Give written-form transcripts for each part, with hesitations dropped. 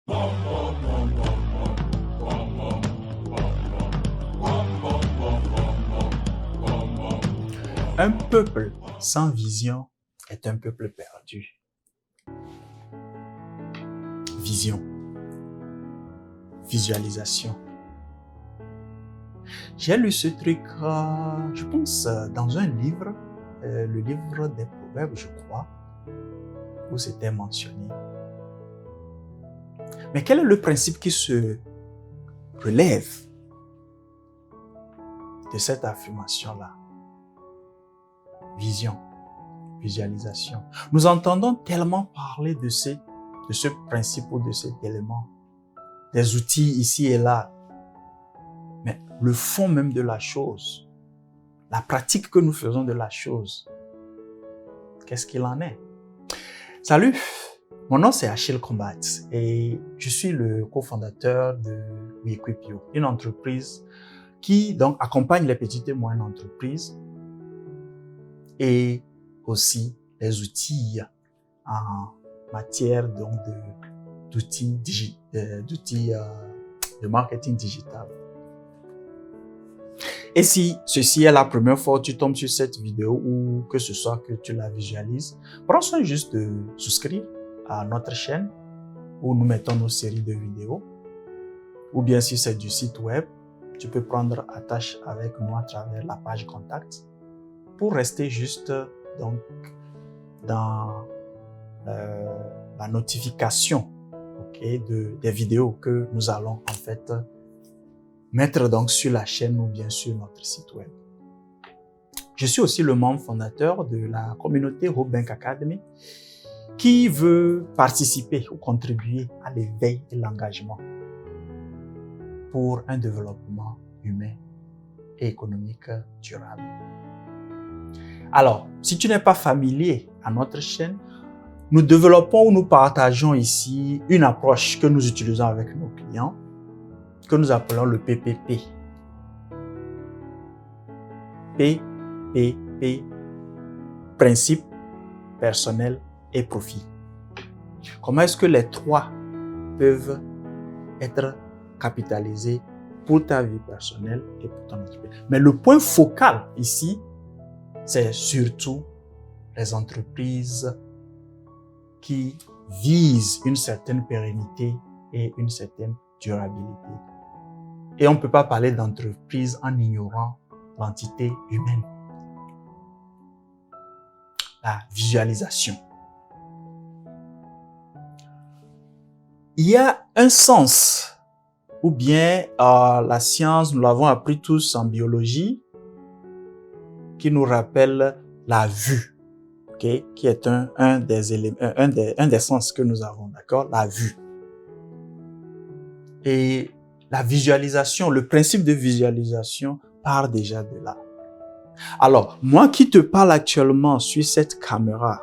Un peuple sans vision est un peuple perdu. Vision, visualisation. J'ai lu ce truc, je pense, dans un livre, le livre des Proverbes, je crois, où c'était mentionné. Mais quel est le principe qui se relève de cette affirmation-là? Vision, visualisation. Nous entendons tellement parler de ce principe ou de cet élément, des outils ici et là. Mais le fond même de la chose, la pratique que nous faisons de la chose, qu'est-ce qu'il en est? Salut, mon nom c'est Achille Combat et je suis le cofondateur de WeEquipYou, une entreprise qui donc accompagne les petites et moyennes entreprises et aussi les outils en matière donc d'outils de marketing digital. Et si ceci est la première fois que tu tombes sur cette vidéo ou que ce soit que tu la visualises, prends soin juste de souscrire à notre chaîne où nous mettons nos séries de vidéos. Ou bien si c'est du site web, tu peux prendre attache avec nous à travers la page contact pour rester juste donc dans la notification des vidéos que nous allons en fait mettre donc sur la chaîne ou bien sur notre site web. Je suis aussi le membre fondateur de la communauté Hope Bank Academy qui veut participer ou contribuer à l'éveil et l'engagement pour un développement humain et économique durable. Alors, si tu n'es pas familier à notre chaîne, nous développons ou nous partageons ici une approche que nous utilisons avec nos clients, que nous appelons le PPP. PPP, principe, personnel et profit. Comment est-ce que les trois peuvent être capitalisés pour ta vie personnelle et pour ton entreprise? Mais le point focal ici, c'est surtout les entreprises qui visent une certaine pérennité et une certaine durabilité. Et on ne peut pas parler d'entreprise en ignorant l'entité humaine. La visualisation. Il y a un sens, ou bien la science, nous l'avons appris tous en biologie, qui nous rappelle la vue, qui est un des sens que nous avons, d'accord? La vue. Et la visualisation, le principe de visualisation part déjà de là. Alors, moi qui te parle actuellement sur cette caméra,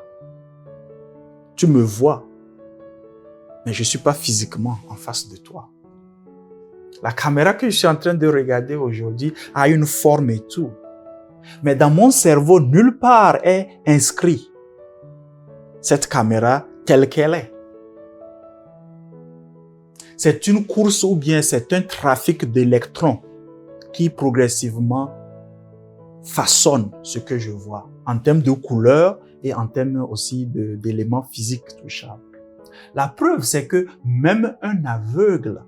tu me vois, mais je ne suis pas physiquement en face de toi. La caméra que je suis en train de regarder aujourd'hui a une forme et tout. Mais dans mon cerveau, nulle part est inscrit cette caméra telle qu'elle est. C'est une course ou bien c'est un trafic d'électrons qui progressivement façonne ce que je vois en termes de couleurs et en termes aussi d'éléments physiques touchables. La preuve, c'est que même un aveugle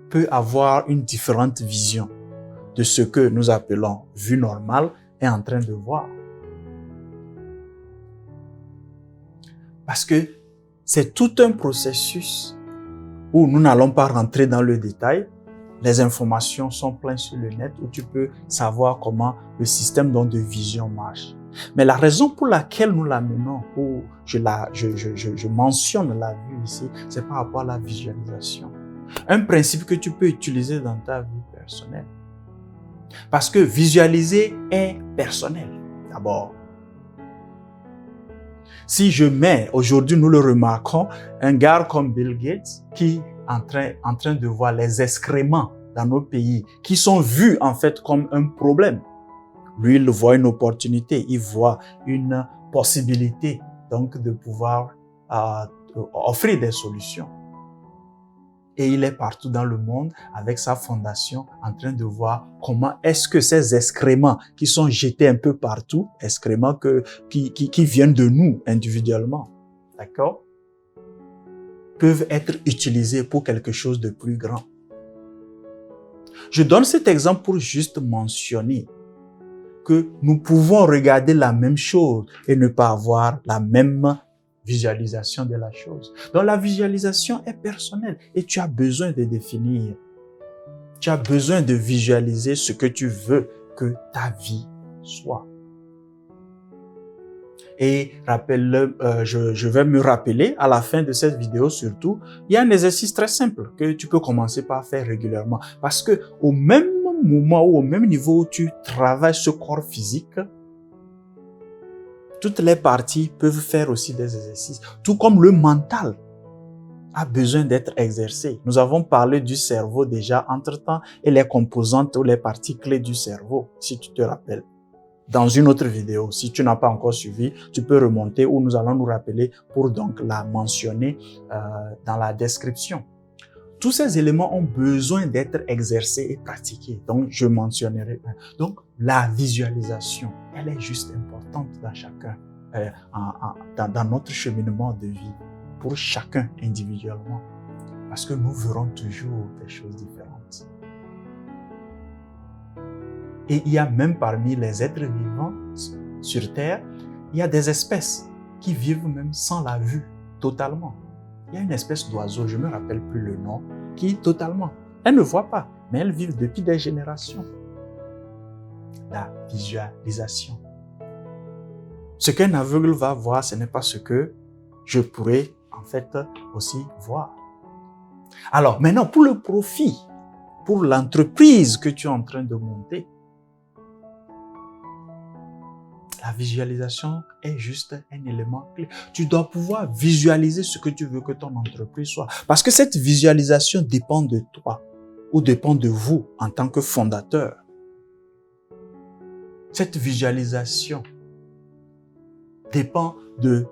peut avoir une différente vision de ce que nous appelons vue normale est en train de voir. Parce que c'est tout un processus où nous n'allons pas rentrer dans le détail. Les informations sont pleines sur le net où tu peux savoir comment le système de vision marche. Mais la raison pour laquelle nous l'amenons, ou je mentionne la vue ici, c'est par rapport à la visualisation. Un principe que tu peux utiliser dans ta vie personnelle. Parce que visualiser est personnel, d'abord. Si je mets, aujourd'hui nous le remarquons, un gars comme Bill Gates qui est en train de voir les excréments dans nos pays, qui sont vus en fait comme un problème. Lui, il voit une opportunité, il voit une possibilité donc de pouvoir offrir des solutions. Et il est partout dans le monde avec sa fondation en train de voir comment est-ce que ces excréments qui sont jetés un peu partout, excréments qui viennent de nous individuellement, d'accord, peuvent être utilisés pour quelque chose de plus grand. Je donne cet exemple pour juste mentionner que nous pouvons regarder la même chose et ne pas avoir la même visualisation de la chose. Donc la visualisation est personnelle et tu as besoin de définir. Tu as besoin de visualiser ce que tu veux que ta vie soit. Et rappelle-le, je vais me rappeler à la fin de cette vidéo surtout, il y a un exercice très simple que tu peux commencer par faire régulièrement. Parce que au même moment ou au même niveau où tu travailles ce corps physique, toutes les parties peuvent faire aussi des exercices. Tout comme le mental a besoin d'être exercé. Nous avons parlé du cerveau déjà entre-temps et les composantes ou les parties clés du cerveau, si tu te rappelles. Dans une autre vidéo, si tu n'as pas encore suivi, tu peux remonter où nous allons nous rappeler pour donc la mentionner dans la description. Tous ces éléments ont besoin d'être exercés et pratiqués. Donc, je mentionnerai un. Donc, la visualisation, elle est juste importante dans chacun, dans notre cheminement de vie, pour chacun individuellement. Parce que nous verrons toujours des choses différentes. Et il y a même parmi les êtres vivants sur Terre, il y a des espèces qui vivent même sans la vue, totalement. Il y a une espèce d'oiseau, je ne me rappelle plus le nom, qui totalement, elle ne voit pas, mais elle vit depuis des générations. La visualisation. Ce qu'un aveugle va voir, ce n'est pas ce que je pourrais en fait aussi voir. Alors maintenant, pour le profit, pour l'entreprise que tu es en train de monter, la visualisation est juste un élément clé. Tu dois pouvoir visualiser ce que tu veux que ton entreprise soit. Parce que cette visualisation dépend de toi ou dépend de vous en tant que fondateur. Cette visualisation dépend de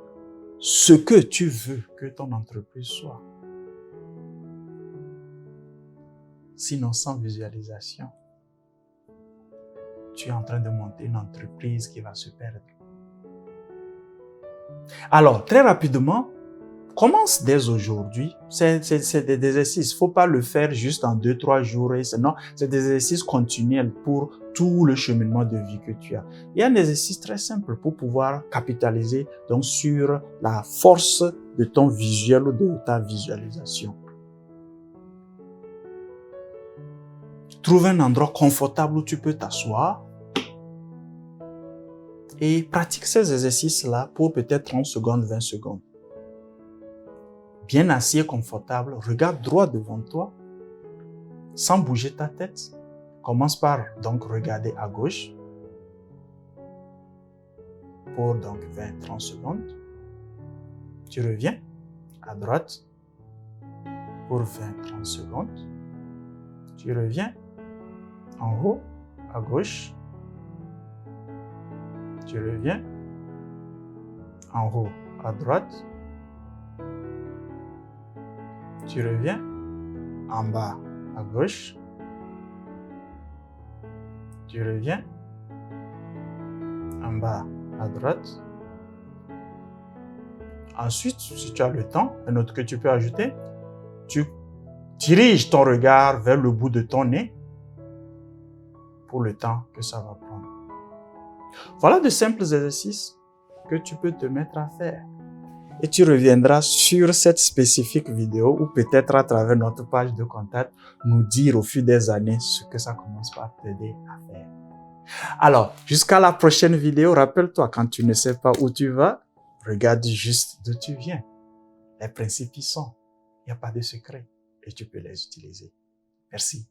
ce que tu veux que ton entreprise soit. Sinon, sans visualisation, tu es en train de monter une entreprise qui va se perdre. Alors, très rapidement, commence dès aujourd'hui. C'est des exercices. Il ne faut pas le faire juste en 2-3 jours. Non, c'est des exercices continuels pour tout le cheminement de vie que tu as. Il y a un exercice très simple pour pouvoir capitaliser donc, sur la force de ton visuel ou de ta visualisation. Trouve un endroit confortable où tu peux t'asseoir et pratique ces exercices-là pour peut-être 30 secondes, 20 secondes. Bien assis et confortable, regarde droit devant toi, sans bouger ta tête. Commence par donc regarder à gauche pour donc 20-30 secondes. Tu reviens à droite pour 20-30 secondes. Tu reviens en haut à gauche. Tu reviens en haut à droite. Tu reviens en bas à gauche. Tu reviens en bas à droite. Ensuite, si tu as le temps, un autre que tu peux ajouter, tu diriges ton regard vers le bout de ton nez pour le temps que ça va prendre. Voilà de simples exercices que tu peux te mettre à faire. Et tu reviendras sur cette spécifique vidéo ou peut-être à travers notre page de contact nous dire au fil des années ce que ça commence par t'aider à faire. Alors, jusqu'à la prochaine vidéo, rappelle-toi, quand tu ne sais pas où tu vas, regarde juste d'où tu viens. Les principes y sont. Il n'y a pas de secret et tu peux les utiliser. Merci.